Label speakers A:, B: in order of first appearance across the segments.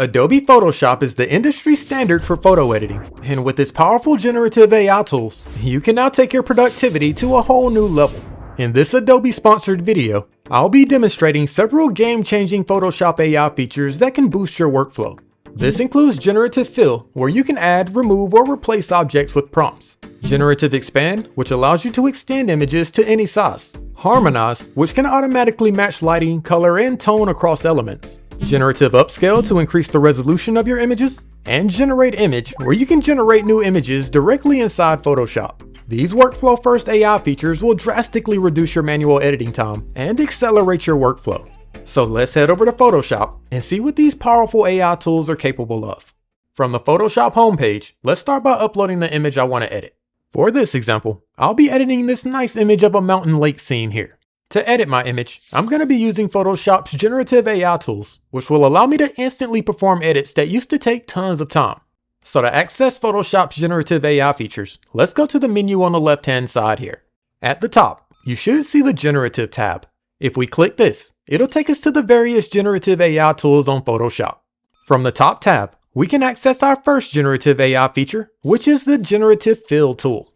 A: Adobe Photoshop is the industry standard for photo editing, and with its powerful generative AI tools, you can now take your productivity to a whole new level. In this Adobe sponsored video, I'll be demonstrating several game-changing Photoshop AI features that can boost your workflow. This includes Generative Fill, where you can add, remove, or replace objects with prompts. Generative Expand, which allows you to extend images to any size. Harmonize, which can automatically match lighting, color, and tone across elements. Generative Upscale to increase the resolution of your images. And Generate Image, where you can generate new images directly inside Photoshop. These workflow-first AI features will drastically reduce your manual editing time and accelerate your workflow. So let's head over to Photoshop and see what these powerful AI tools are capable of. From the Photoshop homepage, let's start by uploading the image I want to edit. For this example, I'll be editing this nice image of a mountain lake scene here. To edit my image, I'm going to be using Photoshop's generative AI tools, which will allow me to instantly perform edits that used to take tons of time. So to access Photoshop's generative AI features, let's go to the menu on the left-hand side here. At the top, you should see the Generative tab. If we click this, it'll take us to the various generative AI tools on Photoshop. From the top tab, we can access our first generative AI feature, which is the Generative Fill tool.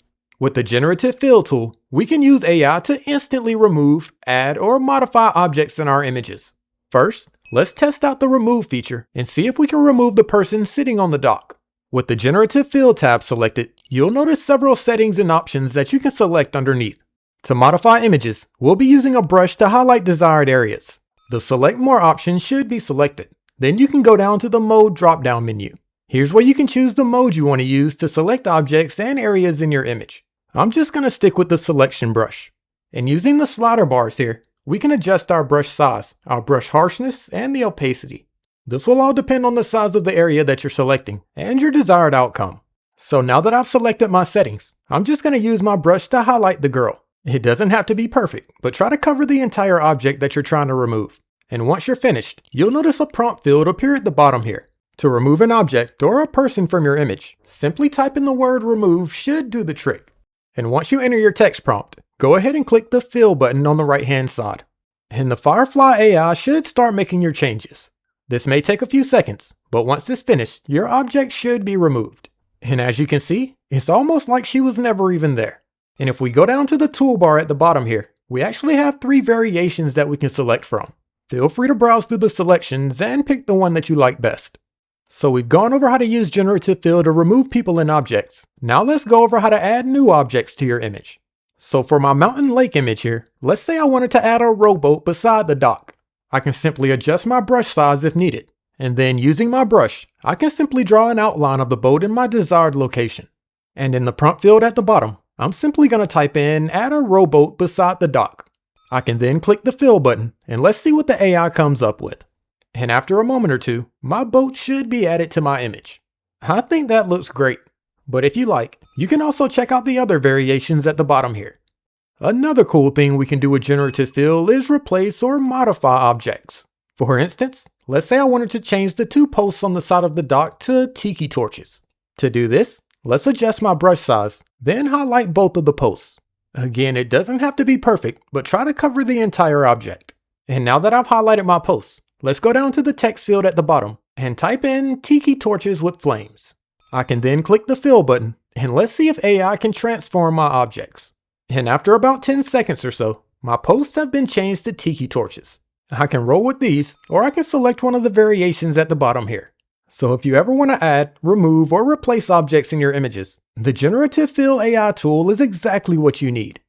A: With the Generative Fill tool, we can use AI to instantly remove, add, or modify objects in our images. First, let's test out the Remove feature and see if we can remove the person sitting on the dock. With the Generative Fill tab selected, you'll notice several settings and options that you can select underneath. To modify images, we'll be using a brush to highlight desired areas. The Select More option should be selected. Then you can go down to the Mode drop-down menu. Here's where you can choose the mode you want to use to select objects and areas in your image. I'm just going to stick with the selection brush. And using the slider bars here, we can adjust our brush size, our brush harshness, and the opacity. This will all depend on the size of the area that you're selecting and your desired outcome. So now that I've selected my settings, I'm just going to use my brush to highlight the girl. It doesn't have to be perfect, but try to cover the entire object that you're trying to remove. And once you're finished, you'll notice a prompt field appear at the bottom here. To remove an object or a person from your image, simply type in the word remove should do the trick. And once you enter your text prompt, go ahead and click the Fill button on the right-hand side. And the Firefly AI should start making your changes. This may take a few seconds, but once it's finished, your object should be removed. And as you can see, it's almost like she was never even there. And if we go down to the toolbar at the bottom here, we actually have 3 variations that we can select from. Feel free to browse through the selections and pick the one that you like best. So we've gone over how to use Generative Fill to remove people and objects. Now let's go over how to add new objects to your image. So for my mountain lake image here, let's say I wanted to add a rowboat beside the dock. I can simply adjust my brush size if needed. And then using my brush, I can simply draw an outline of the boat in my desired location. And in the prompt field at the bottom, I'm simply going to type in add a rowboat beside the dock. I can then click the Fill button and let's see what the AI comes up with. And after a moment or two, my boat should be added to my image. I think that looks great. But if you like, you can also check out the other variations at the bottom here. Another cool thing we can do with Generative Fill is replace or modify objects. For instance, let's say I wanted to change the 2 posts on the side of the dock to tiki torches. To do this, let's adjust my brush size, then highlight both of the posts. Again, it doesn't have to be perfect, but try to cover the entire object. And now that I've highlighted my posts, let's go down to the text field at the bottom and type in tiki torches with flames. I can then click the Fill button and let's see if AI can transform my objects. And after about 10 seconds or so, my posts have been changed to tiki torches. I can roll with these, or I can select one of the variations at the bottom here. So if you ever want to add, remove, or replace objects in your images, the Generative Fill AI tool is exactly what you need.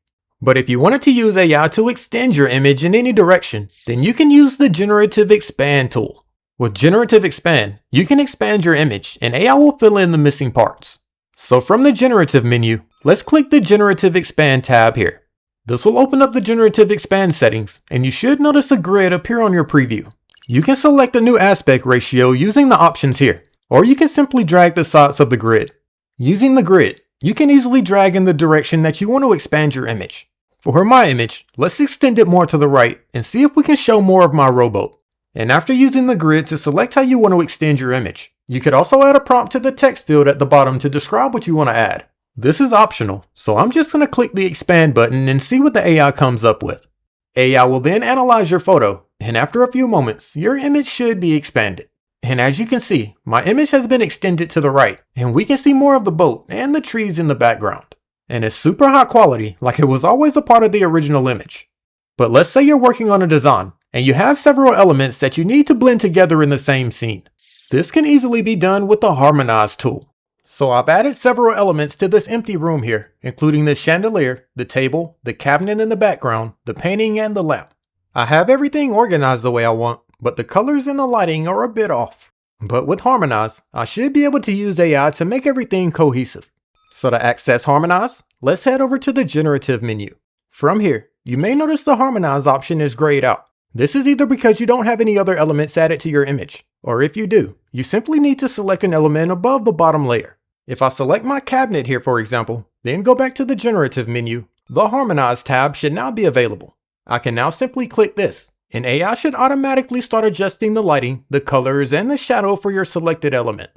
A: But if you wanted to use AI to extend your image in any direction, then you can use the Generative Expand tool. With Generative Expand, you can expand your image and AI will fill in the missing parts. So from the Generative menu, let's click the Generative Expand tab here. This will open up the Generative Expand settings and you should notice a grid appear on your preview. You can select a new aspect ratio using the options here, or you can simply drag the sides of the grid. Using the grid, you can easily drag in the direction that you want to expand your image. For my image, let's extend it more to the right and see if we can show more of my rowboat. And after using the grid to select how you want to extend your image, you could also add a prompt to the text field at the bottom to describe what you want to add. This is optional, so I'm just going to click the Expand button and see what the AI comes up with. AI will then analyze your photo, and after a few moments, your image should be expanded. And as you can see, my image has been extended to the right, and we can see more of the boat and the trees in the background. And it's super high quality, like it was always a part of the original image. But let's say you're working on a design, and you have several elements that you need to blend together in the same scene. This can easily be done with the Harmonize tool. So I've added several elements to this empty room here, including the chandelier, the table, the cabinet in the background, the painting, and the lamp. I have everything organized the way I want, but the colors and the lighting are a bit off. But with Harmonize, I should be able to use AI to make everything cohesive. So to access Harmonize, let's head over to the Generative menu. From here, you may notice the Harmonize option is grayed out. This is either because you don't have any other elements added to your image, or if you do, you simply need to select an element above the bottom layer. If I select my cabinet here, for example, then go back to the Generative menu, the Harmonize tab should now be available. I can now simply click this, and AI should automatically start adjusting the lighting, the colors, and the shadow for your selected element.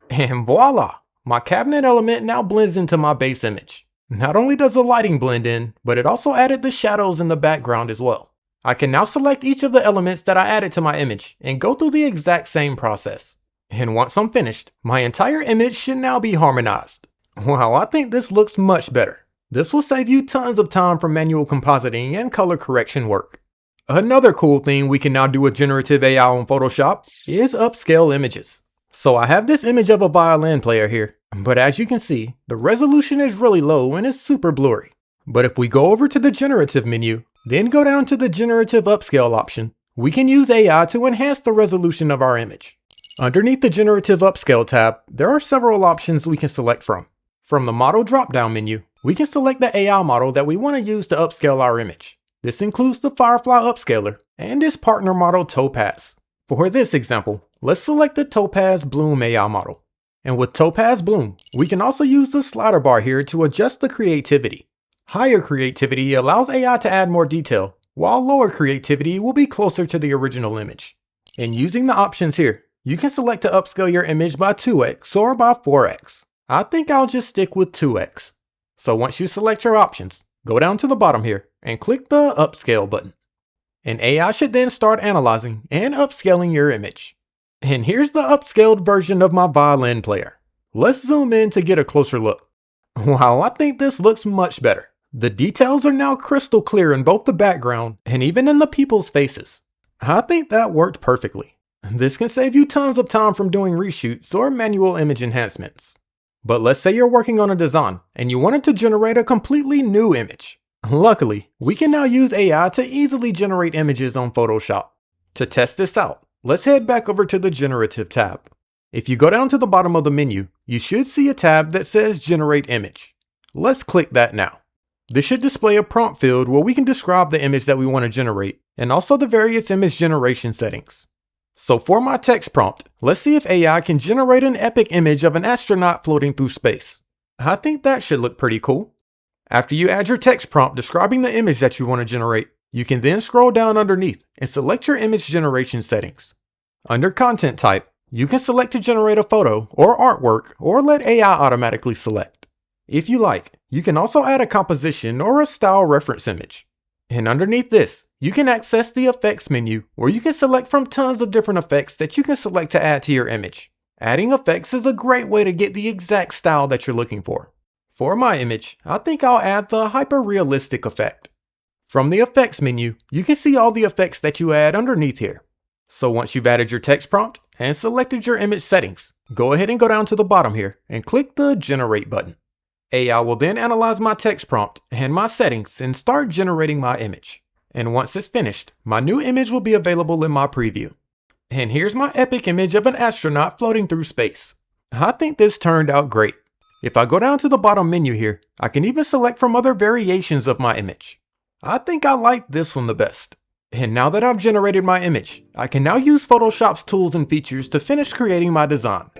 A: And voila! My cabinet element now blends into my base image. Not only does the lighting blend in, but it also added the shadows in the background as well. I can now select each of the elements that I added to my image and go through the exact same process. And once I'm finished, my entire image should now be harmonized. Wow, I think this looks much better. This will save you tons of time from manual compositing and color correction work. Another cool thing we can now do with generative AI on Photoshop is upscale images. So I have this image of a violin player here, but as you can see, the resolution is really low and is super blurry. But if we go over to the Generative menu, then go down to the Generative Upscale option, we can use AI to enhance the resolution of our image. Underneath the Generative Upscale tab, there are several options we can select from. From the Model drop-down menu, we can select the AI model that we want to use to upscale our image. This includes the Firefly upscaler and its partner model Topaz. For this example, let's select the Topaz Bloom AI model. And with Topaz Bloom, we can also use the slider bar here to adjust the creativity. Higher creativity allows AI to add more detail, while lower creativity will be closer to the original image. And using the options here, you can select to upscale your image by 2x or by 4x. I think I'll just stick with 2x. So once you select your options, go down to the bottom here and click the Upscale button. And AI should then start analyzing and upscaling your image. And here's the upscaled version of my violin player. Let's zoom in to get a closer look. Wow, I think this looks much better. The details are now crystal clear in both the background and even in the people's faces. I think that worked perfectly. This can save you tons of time from doing reshoots or manual image enhancements. But let's say you're working on a design and you wanted to generate a completely new image. Luckily, we can now use AI to easily generate images on Photoshop. To test this out, let's head back over to the Generative tab. If you go down to the bottom of the menu, you should see a tab that says Generate Image. Let's click that now. This should display a prompt field where we can describe the image that we want to generate and also the various image generation settings. So for my text prompt, let's see if AI can generate an epic image of an astronaut floating through space. I think that should look pretty cool. After you add your text prompt describing the image that you want to generate, you can then scroll down underneath and select your image generation settings. Under content type, you can select to generate a photo or artwork or let AI automatically select. If you like, you can also add a composition or a style reference image. And underneath this, you can access the effects menu where you can select from tons of different effects that you can select to add to your image. Adding effects is a great way to get the exact style that you're looking for. For my image, I think I'll add the hyper-realistic effect. From the effects menu, you can see all the effects that you add underneath here. So once you've added your text prompt and selected your image settings, go ahead and go down to the bottom here and click the Generate button. AI will then analyze my text prompt and my settings and start generating my image. And once it's finished, my new image will be available in my preview. And here's my epic image of an astronaut floating through space. I think this turned out great. If I go down to the bottom menu here, I can even select from other variations of my image. I think I like this one the best. And now that I've generated my image, I can now use Photoshop's tools and features to finish creating my design.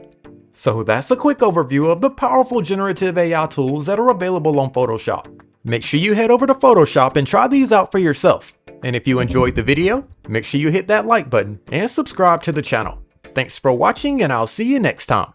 A: So that's a quick overview of the powerful generative AI tools that are available on Photoshop. Make sure you head over to Photoshop and try these out for yourself. And if you enjoyed the video, make sure you hit that like button and subscribe to the channel. Thanks for watching, and I'll see you next time.